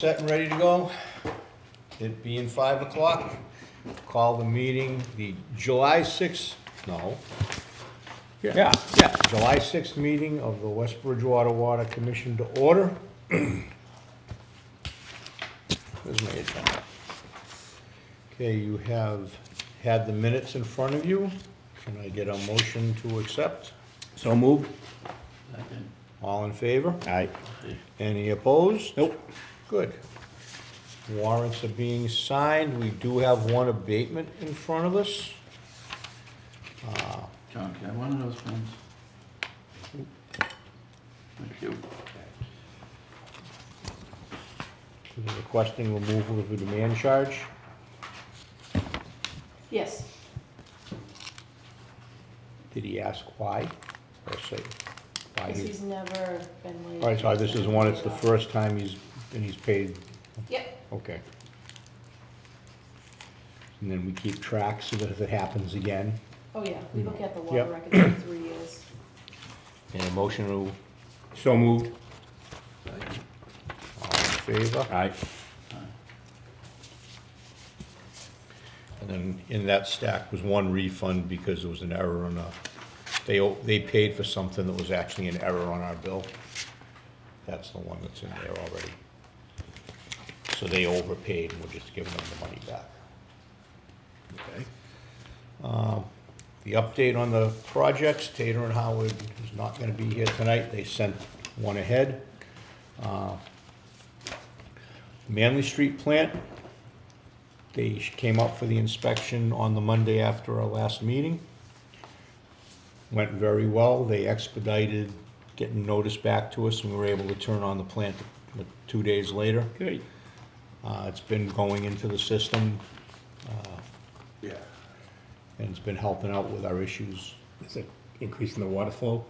Set and ready to go. It being 5 o'clock, call the meeting, the July 6th, no. Yeah, July 6th meeting of the West Bridgewater Water Commission to order. Where's my agenda? Okay, you have had the minutes in front of you. Can I get a motion to accept? So moved. All in favor? Aye. Any opposed? Nope. Good. Warrants are being signed. We do have one abatement in front of us. John, can I have one of those pens? Thank you. We're requesting removal of the demand charge. Yes, Did he ask why? Or say why because he? he's never been late. All right, so this is one, it's the first time he's paid, Yep, okay. And then we keep track so that if it happens again, oh yeah, we look at the Yep. water records every 3 years. and a motion to, So moved. all in favor? Aye. And then in that stack was one refund because there was an error on they paid for something that was actually an error on our bill. That's the one that's in there already. So they overpaid and we're just giving them the money back. Okay. The update on the projects, Tater and Howard is not gonna be here tonight. They sent one ahead. Manley Street plant, they came up for the inspection on the Monday after our last meeting. Went very well. They expedited getting notice back to us and we were able to turn on the plant 2 days later. Good. It's been going into the system, Yeah. and it's been helping out with our issues. Is it increasing the water flow?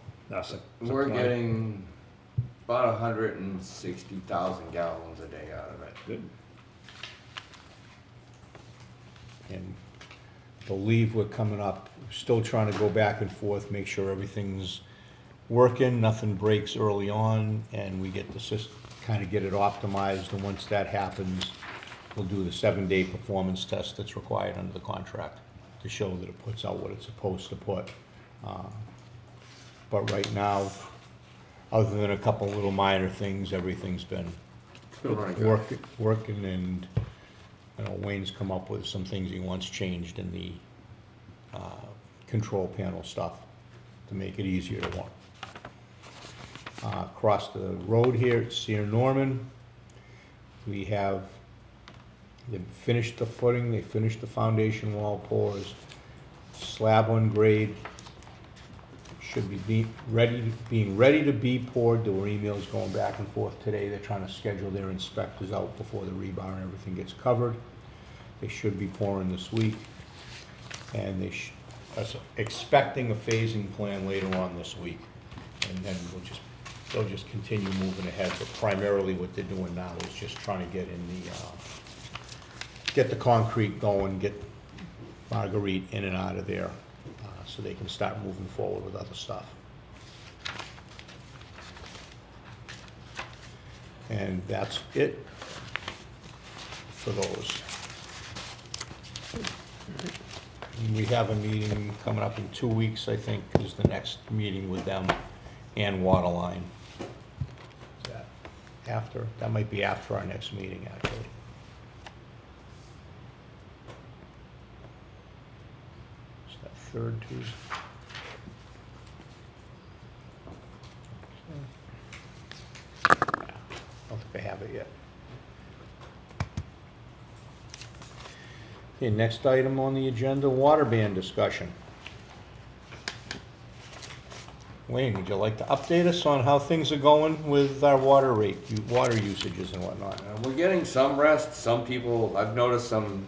We're getting about 160,000 gallons a day out of it. Good. And believe we're coming up, still trying to go back and forth, make sure everything's working, nothing breaks early on, and we get the system, kind of get it optimized, and once that happens, we'll do the 7-day performance test that's required under the contract to show that it puts out what it's supposed to put. But right now, other than a couple little minor things, everything's been Running good. working, and you know, Wayne's come up with some things he wants changed in the control panel stuff to make it easier to run. Across the road here at Sierra Norman, we have, they finished the footing, they finished the foundation wall pours, slab on grade, should be being ready to be poured. There were emails going back and forth today. They're trying to schedule their inspectors out before the rebar and everything gets covered. They should be pouring this week. And they are expecting a phasing plan later on this week. And then they'll just continue moving ahead. But primarily what they're doing now is just trying to get the concrete going, get Marguerite in and out of there, so they can start moving forward with other stuff. And that's it for those. And we have a meeting coming up in 2 weeks, I think, is the next meeting with them and Waterline. Is that after? That might be after our next meeting, actually. Is that third Tuesday? I don't think I have it yet. Okay, next item on the agenda, water ban discussion. Wayne, would you like to update us on how things are going with our water usages and whatnot? We're getting some rest. Some people, I've noticed some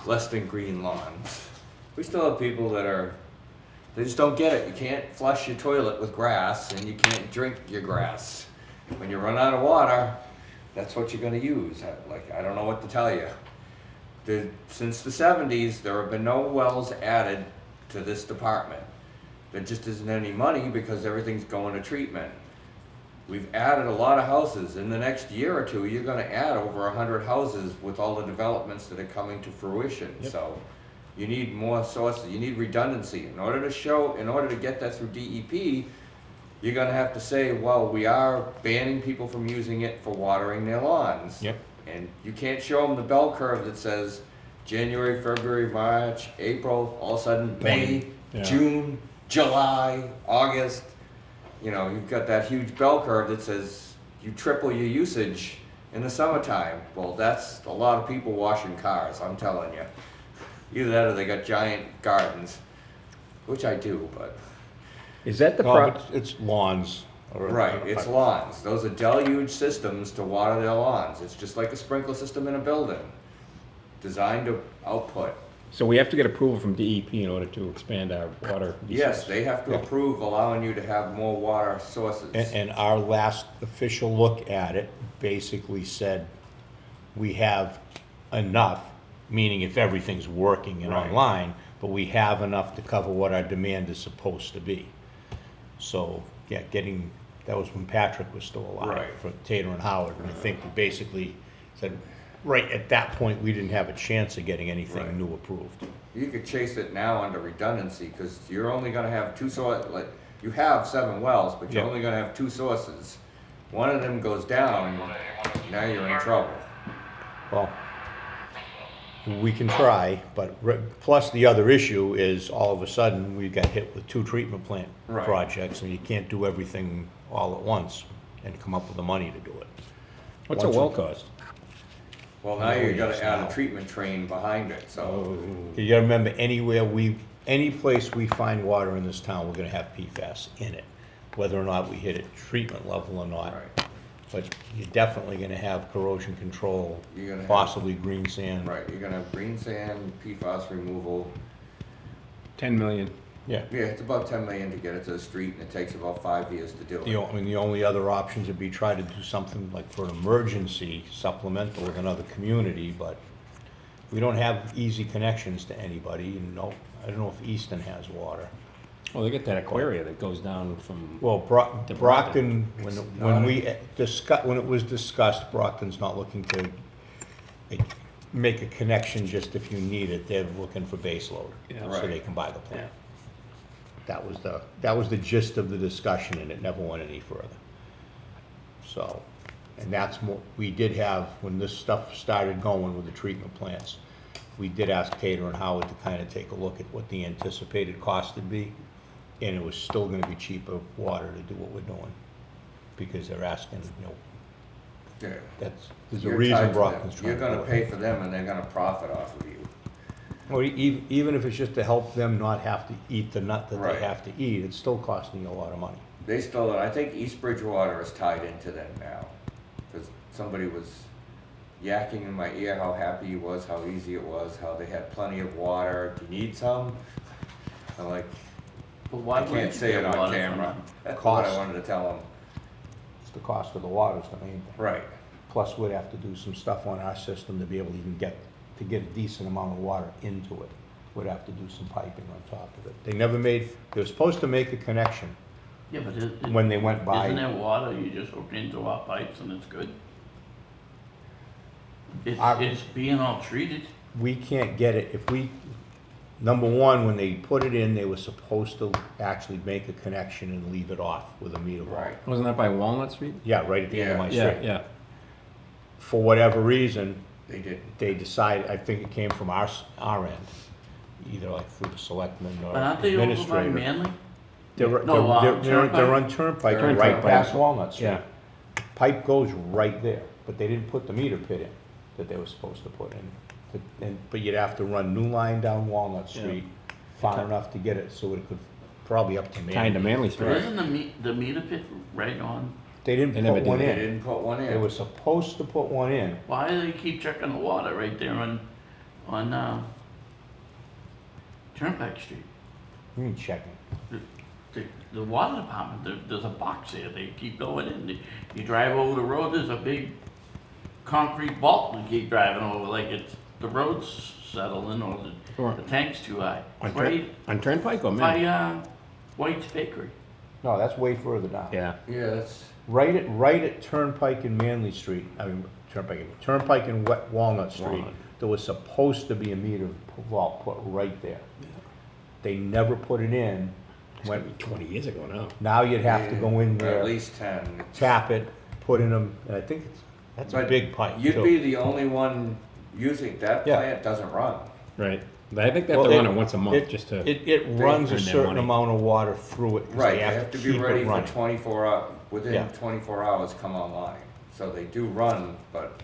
less than green lawns. We still have people they just don't get it. You can't flush your toilet with grass and you can't drink your grass. When you run out of water, that's what you're gonna use. I don't know what to tell you. Since the 70s, there have been no wells added to this department. There just isn't any money because everything's going to treatment. we've added a lot of houses. In the next year or two, you're gonna add over 100 houses with all the developments that are coming to fruition. Yep. So you need more sources, you need redundancy. In order to get that through DEP, you're gonna have to say, well, we are banning people from using it for watering their lawns. Yep. And you can't show them the bell curve that says January, February, March, April, all of a sudden May, Yeah. June, July, August. You know, you've got that huge bell curve that says you triple your usage in the summertime. Well, that's a lot of people washing cars, I'm telling you. Either that or they got giant gardens, which I do, but. Is that the No, but it's lawns. Right, it's lawns. Those are deluge systems to water their lawns. It's just like a sprinkler system in a building, designed to output. So we have to get approval from DEP in order to expand our water. Yes, they have to Yeah. approve allowing you to have more water sources. And our last official look at it basically said we have enough, meaning if everything's working and Right. online, but we have enough to cover what our demand is supposed to be. So, yeah, that was when Patrick was still alive, Right. for Tater and Howard, and I think we basically said, right at that point, we didn't have a chance of getting anything Right. new approved. You could chase it now under redundancy, because you're only gonna have two like, you have 7 wells, but you're Yeah. only gonna have 2 sources. One of them goes down, now you're in trouble. Well, we can try, but plus the other issue is all of a sudden we got hit with 2 treatment plant Right. projects, and you can't do everything all at once and come up with the money to do it. What's a Once well you- cost? Well, now you gotta yes, add now. a treatment train behind it, so. You gotta remember, any place we find water in this town, we're gonna have PFAS in it, whether or not we hit a treatment level or not. Right. But you're definitely gonna have corrosion control, You're gonna have- possibly green sand. Right, you're gonna have green sand, PFAS removal. 10 million. Yeah. Yeah, it's about 10 million to get it to the street, and it takes about 5 years to do it. The only other options would be try to do something like for an emergency supplemental with another community, but we don't have easy connections to anybody, and no, I don't know if Easton has water. Well, they get that aquaria that goes down from, Well, To Brockton, when not- when it was discussed, Brockton's not looking to like, make a connection just if you need it, they're looking for base load, Yeah. so Right. they can buy the plant. That was the gist of the discussion, and it never went any further. So, and that's more, we did have, when this stuff started going with the treatment plants, we did ask Tater and Howard to kind of take a look at what the anticipated cost would be, and it was still gonna be cheaper water to do what we're doing, because they're asking, Yeah. there's a You're reason tied to Brockton's them. trying to do it. You're gonna pay for them, and they're gonna profit off of you. Or even if it's just to help them not have to eat the nut that Right. they have to eat, it's still costing you a lot of money. They still, I think East Bridgewater is tied into them now, because somebody was yakking in my ear how happy he was, how easy it was, how they had plenty of water. Do you need some? I'm like, But why I would can't you say it get on water camera. from them? That's what I Cost. wanted to tell him. It's the cost of the water is the main thing. Right. Plus, we'd have to do some stuff on our system to be able to even get a decent amount of water into it. We'd have to do some piping on top of it. They were supposed to make a connection Yeah, but when they went by. isn't there water you just hook into our pipes and it's good? Our- It's being all treated. We can't get it, number one, when they put it in, they were supposed to actually make a connection and leave it off with a meter ball. Right. wasn't that by Walnut Street? Yeah, right at the end of Yeah. my Yeah, street. yeah. For whatever reason, They didn't. they decided, I think it came from our end, either like through the selectmen or But aren't they over by administrator. Manly? They're Turnpike? on Turnpike, Turnpike, right right. past Walnut Street. Yeah. Pipe goes right there, but they didn't put the meter pit in that they were supposed to put in. But you'd have to run new line down Walnut Yeah. Street, far enough to get it so it could, probably up to Kind of Manly. Manly But Street. isn't the meter pit right on? They didn't They never put one did. They in. didn't put one They in. were supposed to put one in. Why do they keep checking the water right there on Turnpike Street? You mean checking? The water department, there's a box there, they keep going in. You drive over the road, there's a big concrete vault you keep driving over, like it's, the road's settling or Sure. the tank's too high. On Right Turnpike or Manly? by White's Bakery. No, that's way further down. Yeah. Yeah, that's, right at Turnpike and Manley Street, Turnpike and Walnut Street, Walnut. there was supposed to be a meter vault put right there. They never put it in. It's gotta be 20 years ago now. Now you'd have to go in Or there, at least 10. tap it, put in them, and I think that's a But big pipe You'd too. be the only one using, that Yeah. plant doesn't run. Right. But I think they have Well, to run it once a month just to. It runs a earn their certain money. amount of water through it. 'cause Right, they have to be keep it ready for running. 24 hours, Yeah. within 24 hours come online. So they do run, but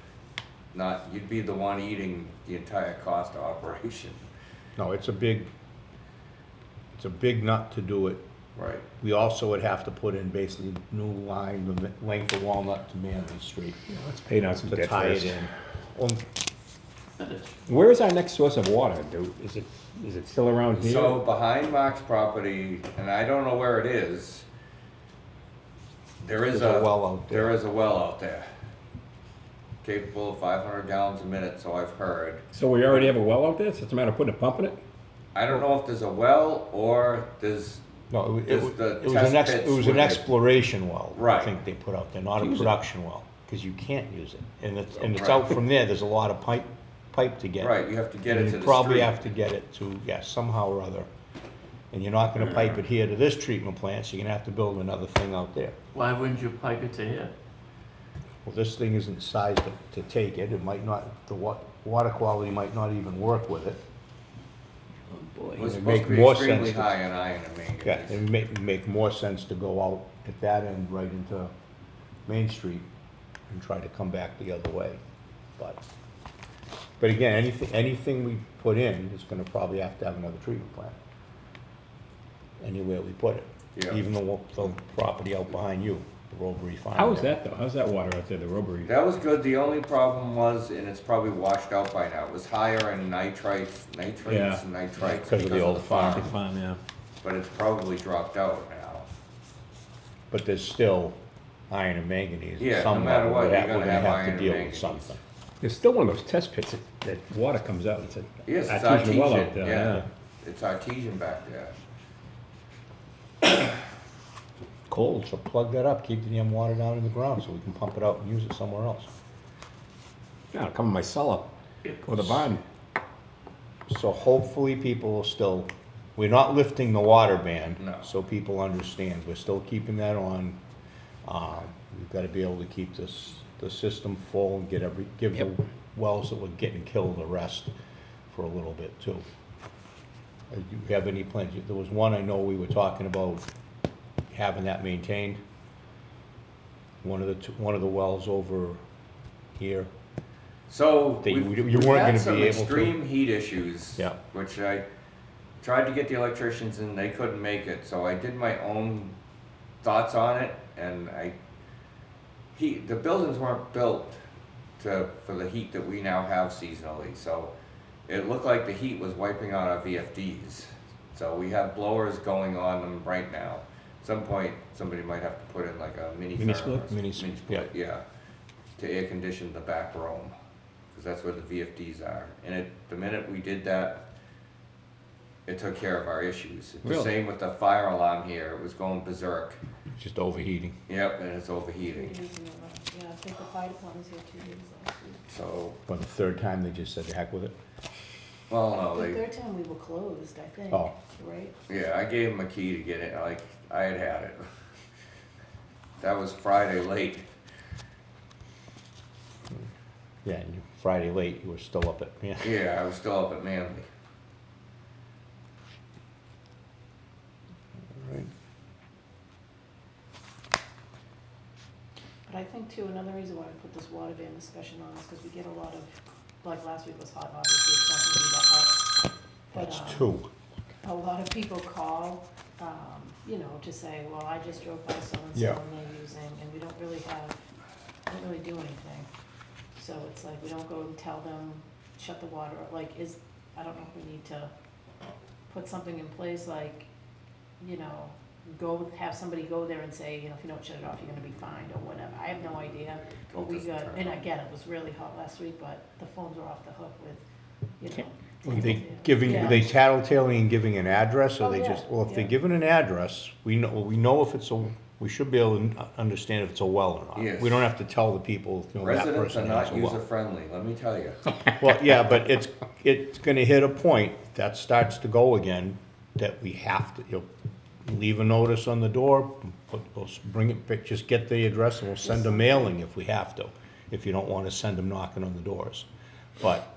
not, you'd be the one eating the entire cost of operation. No, it's a big nut to do it. Right. We also would have to put in basically new line, the length of Walnut to Manley Street Let's pay down some to debt tie it first. in. Well, That is. Where is our next source of water? Is it still around here? So behind Mark's property, and I don't know where it is, there is There's a well out there. There is a well out there. Capable of 500 gallons a minute, so I've heard. So we already have a well out there? So it's a matter of putting a pump in it? I don't know if there's a well or there's, No, Is the it was test an pits it was where an they- exploration well, I Right. think they put out there, not a Use it. production well, because you can't use it. And it's Right. out from there, there's a lot of pipe to get. right, you have to get And it to you the probably street. have to get it to, yeah, somehow or other. And you're not gonna pipe it here to this treatment plant, so you're gonna have to build another thing out there. Why wouldn't you pipe it to here? Well, this thing isn't sized to take it, it might not, the water quality might not even work with it. Oh, boy. It was It'd supposed make to be more extremely sense to- high in iron and Yeah, manganese. it'd make more sense to go out at that end, right into Main Street, and try to come back the other way. But again, anything we put in is gonna probably have to have another treatment plant. Anywhere we put it. Yeah. Even the property out behind you, the Robury Farm. How is there. that though? How's that water out there, the rubbery? That was good, the only problem was, and it's probably washed out by now, it was higher in nitrates Yeah. and nitrites Because of the old farm. Fun, yeah. But it's probably dropped out now. But there's still iron and manganese. Yeah, no Somehow matter what, we're you're we're gonna gonna have have iron to and deal with manganese. something. There's still one of those test pits that water comes out. It's a Yes, it's artesian well artesian, out there, yeah. yeah. It's artesian back there. Cold, so plug that up, keep the damn water down in the ground so we can pump it out and use it somewhere else. Yeah, it'll come in my cellar or the barn. So hopefully people will still, we're not lifting the water ban. No. So people understand, we're still keeping that on. We've gotta be able to keep the system full and give the Yep. wells that were getting killed a rest for a little bit too. Do you have any plans? There was one I know we were talking about having that maintained. One of the wells over here. So, That you we've weren't had gonna some be able to. extreme heat issues. Yeah. Which I tried to get the electricians and they couldn't make it, so I did my own thoughts on it, and the buildings weren't built for the heat that we now have seasonally, so it looked like the heat was wiping out our VFDs. So we have blowers going on them right now. At some point, somebody might have to put in like a mini Mini therm split? or Mini mini split, split, yeah, to air condition the back room, because that's where the VFDs are. And the minute we did that, it took care of our issues. The Really? same with the fire alarm here, it was going berserk. Just overheating. Yep, and it's overheating. Yeah, I think the fire department was here 2 days last week. So, But the third time they just said the heck with it. well, no, The they, third time we were closed, I think, Oh. right? yeah, I gave them a key to get it, like, I had it. That was Friday late. Yeah, and Friday late, you were still up at, yeah. Yeah, I was still up at Manly. Right. But I think too, another reason why we put this water ban discussion on is because we get a lot of, like last week was hot, obviously it's not gonna be that hot. But, That's two. a lot of people call, you know, to say, well, I just drove by so-and-so Yeah. and they're using, and we don't really do anything. So it's like, we don't go and tell them, shut the water, like, I don't know if we need to put something in place, like, you know, have somebody go there and say, you know, if you don't shut it off, you're gonna be fined or whatever. I have no idea. But we Doesn't got, turn and on. again, it was really hot last week, but the phones were off the hook with, you know. Are they tattletaling and giving an address, or Oh, they yeah, just, well, if they're yeah. giving an address, we know if it's a We should be able to understand if it's a well or not. Yes. We don't have to tell the people, that Residents are person not has a well. user-friendly, let me tell you. Well, yeah, but it's gonna hit a point, that starts to go again, that we have to, leave a notice on the door, bring it, just get the address, and we'll send a mailing if we have to, if you don't wanna send them knocking on the doors. But,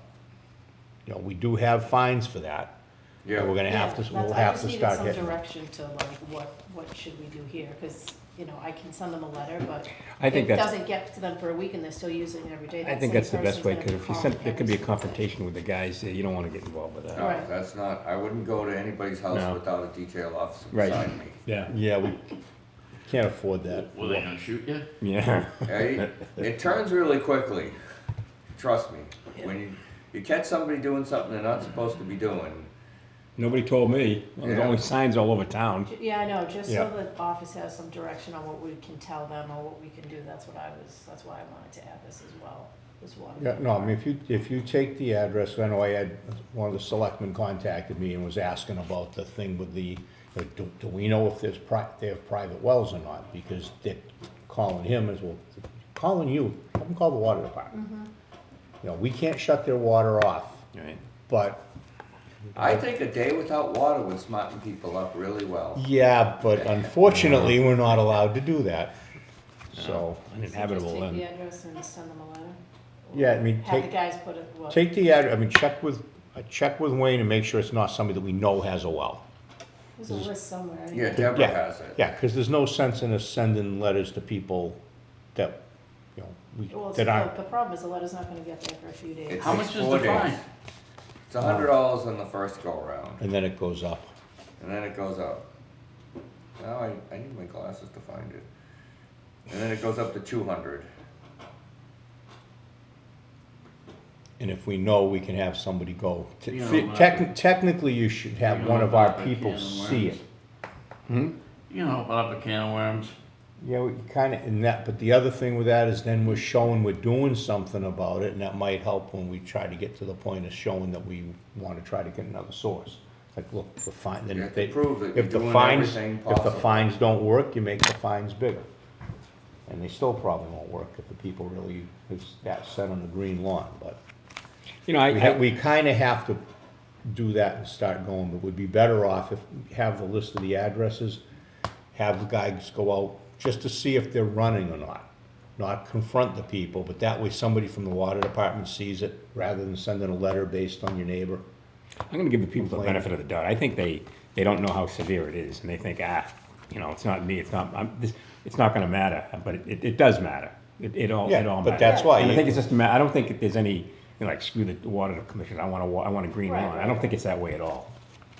we do have fines for that. Yeah. We're gonna have to, Yeah, we'll I have just to needed start some hitting. direction to like, what should we do here? Cause, I can send them a letter, but I think it that's- doesn't get to them for a week and they're still using it every day. I That think same that's the best person's way, gonna because be if you calling send, there could be a every single day. confrontation with the guys, you don't wanna get involved with that. No, Right. that's not, I wouldn't go to anybody's house No. without a detail officer Right. beside me. Yeah. Yeah, we can't afford that. Were they gonna shoot you? Yeah. It turns really quickly, trust me. When you catch somebody doing something they're not supposed to be doing, Nobody told me. Well, there's Yeah. only signs all over town. Yeah, I know, just Yeah. so the office has some direction on what we can tell them or what we can do, that's why I wanted to add this as well, this one. Yeah, no, I mean, if you take the address, I know I had, one of the selectmen contacted me and was asking about the thing with the, do we know if they have private wells or not? Because they're calling him as well, calling you, have them call the water department. We can't shut their water off, Right. but, I think a day without water would smarten people up really well. yeah, but unfortunately, we're not allowed to do that, so. Uninhabitable So just take the then. address and send them a letter? Yeah, I mean, Have the take, guys put it, what? take the address, I mean, check with Wayne and make sure it's not somebody that we know has a well. There's a list somewhere. Yeah, Deborah has it. Yeah, because there's no sense in us sending letters to people that, Well, that aren't. the problem is the letter's not gonna get there for a few days. It's How like much is 4 the days. fine? It's $100 on the first go around, And then it goes up. and then it goes up. Now I need my glasses to find it. And then it goes up to 200. And if we know, we can have somebody go. You know, Technically, you should have you one know, of our like a people can of see worms. it. You know, open up a can of worms. Yeah, we kind of, in that, but the other thing with that is then we're showing we're doing something about it, and that might help when we try to get to the point of showing that we want to try to get another source. Like, look, the fine, then You if have they, to prove that you're if the doing fines, everything if the possible. fines don't work, you make the fines bigger. And they still probably won't work if the people really, it's that set on the green lawn, but. You know, We kind of have to do that and start going, but we'd be better off if, have the list of the addresses, have the guys go out just to see if they're running or not confront the people, but that way somebody from the water department sees it, rather than sending a letter based on your neighbor. I'm gonna give the people the Complain. benefit of the doubt. I think they don't know how severe it is, and they think, it's not me, it's not gonna matter, but it does matter. It all Yeah, matters. but that's why And I you- think it's just, I don't think there's any, like, screw the water commission, I want a green Right, lawn. I right, don't right. think it's that way at all.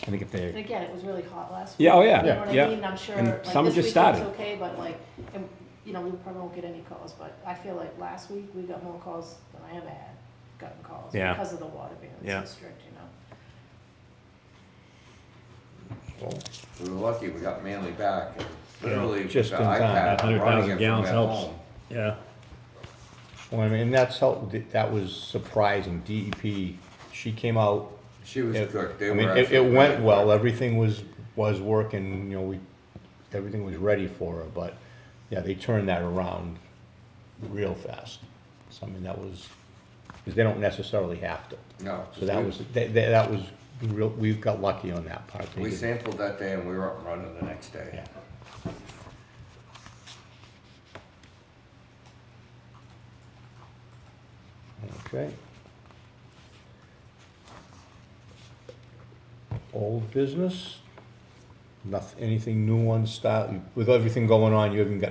I think if And they, again, it was really hot last week. yeah, oh, yeah, You know what yeah. I mean? I'm sure, And like, summer this just week started. looks okay, but like, and, we probably won't get any calls, but I feel like last week we got more calls than I ever had gotten calls. Yeah. Because of the water being Yeah. so strict, We were lucky, we got Manly back, and literally, with just the in time. iPad, That I'm running 100,000 it from gallons at helps. home. Yeah. Well, I mean, and that was surprising, DEP, she came out. She was good, they I were mean, actually. it went really well, good. everything was working, everything was ready for her, but, yeah, they turned that around real fast. So, I mean, that was, because they don't necessarily have to. No. So that was, that was real, we got lucky on that part. They We did- sampled that day and we were up and running the next day. Yeah. Okay. Old business? Nothing, anything new on Style, with everything going on, you haven't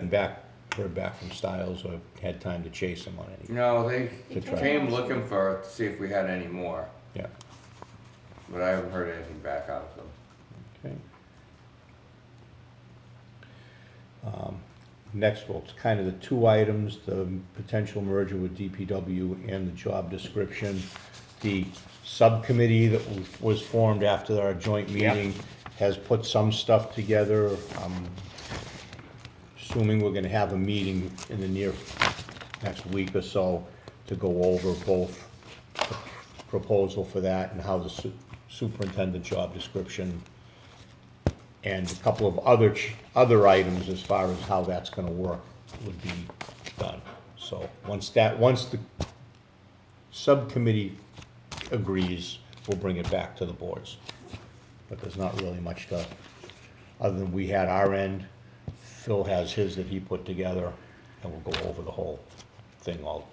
heard back from Styles or had time to chase them on any? No, they To try. came looking to see if we had any more, Yeah, but I haven't heard anything back out of them. okay. Next, well, it's kind of the two items, the potential merger with DPW and the job description. The subcommittee that was formed after our joint meeting has put some stuff together. I'm assuming we're gonna have a meeting in the next week or so to go over both the proposal for that and how the superintendent job description and a couple of other items as far as how that's gonna work would be done. So, once the subcommittee agrees, we'll bring it back to the boards. But there's not really much to, other than we had our end, Phil has his that he put together, and we'll go over the whole thing all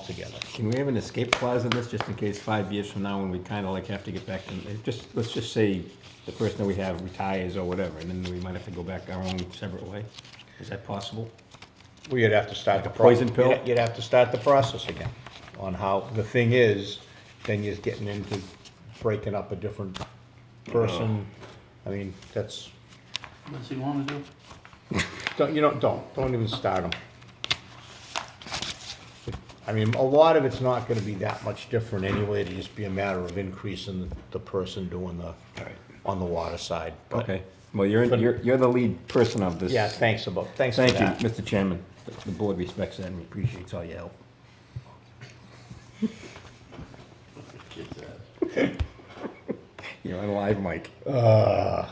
together. Can we have an escape clause in this, just in case 5 years from now, when we kinda like have to get back to, let's just say the person that we have retires or whatever, and then we might have to go back our own separate way? Is that possible? Well, you'd have to start the. Poison pill? You'd have to start the process again, on how, the thing is, then you're getting into breaking up a different person. I mean, that's, What's he wanna do? don't even start them. I mean, a lot of it's not gonna be that much different anyway, it'd just be a matter of increasing the person doing the, on the water side. But- Okay, well, you're the lead person of this. Yeah, thanks for Thank you, that. Mr. Chairman. The board respects that and appreciates all your help. Kid's ass. You're on live mic. I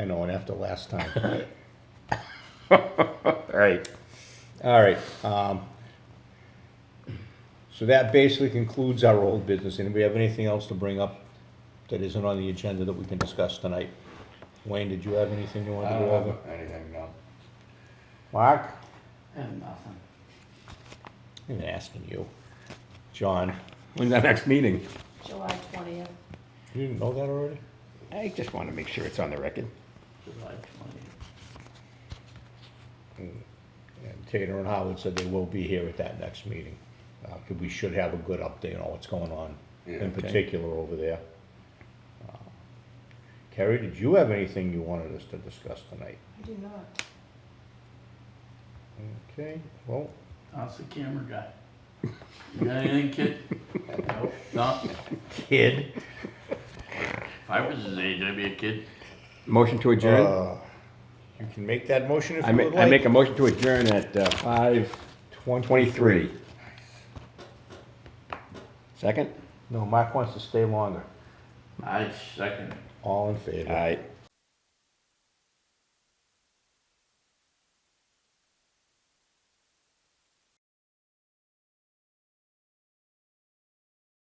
know, and after last time. Right. All right, so that basically concludes our old business. Anybody have anything else to bring up that isn't on the agenda that we can discuss tonight? Wayne, did you have anything you I wanted to don't go over? have anything, no. Mark? I have nothing. I'm asking you. John? When's our next meeting? July 20th. You didn't know that already? I just want to make sure it's on the record. July 20th. And Tater and Howard said they will be here at that next meeting. 'Cause we should have a good update on what's going on, Yeah. in Okay. particular over there. Kerry, did you have anything you wanted us to discuss tonight? I do not. Okay, well, How's the camera guy? You got anything, kid? Nope. No? kid. If I was his age, I'd be a kid. Motion to adjourn? You can make that motion if I you would like. make a motion to adjourn at 5:23. Second? No, Mark wants to stay longer. I second it. All in favor? All right.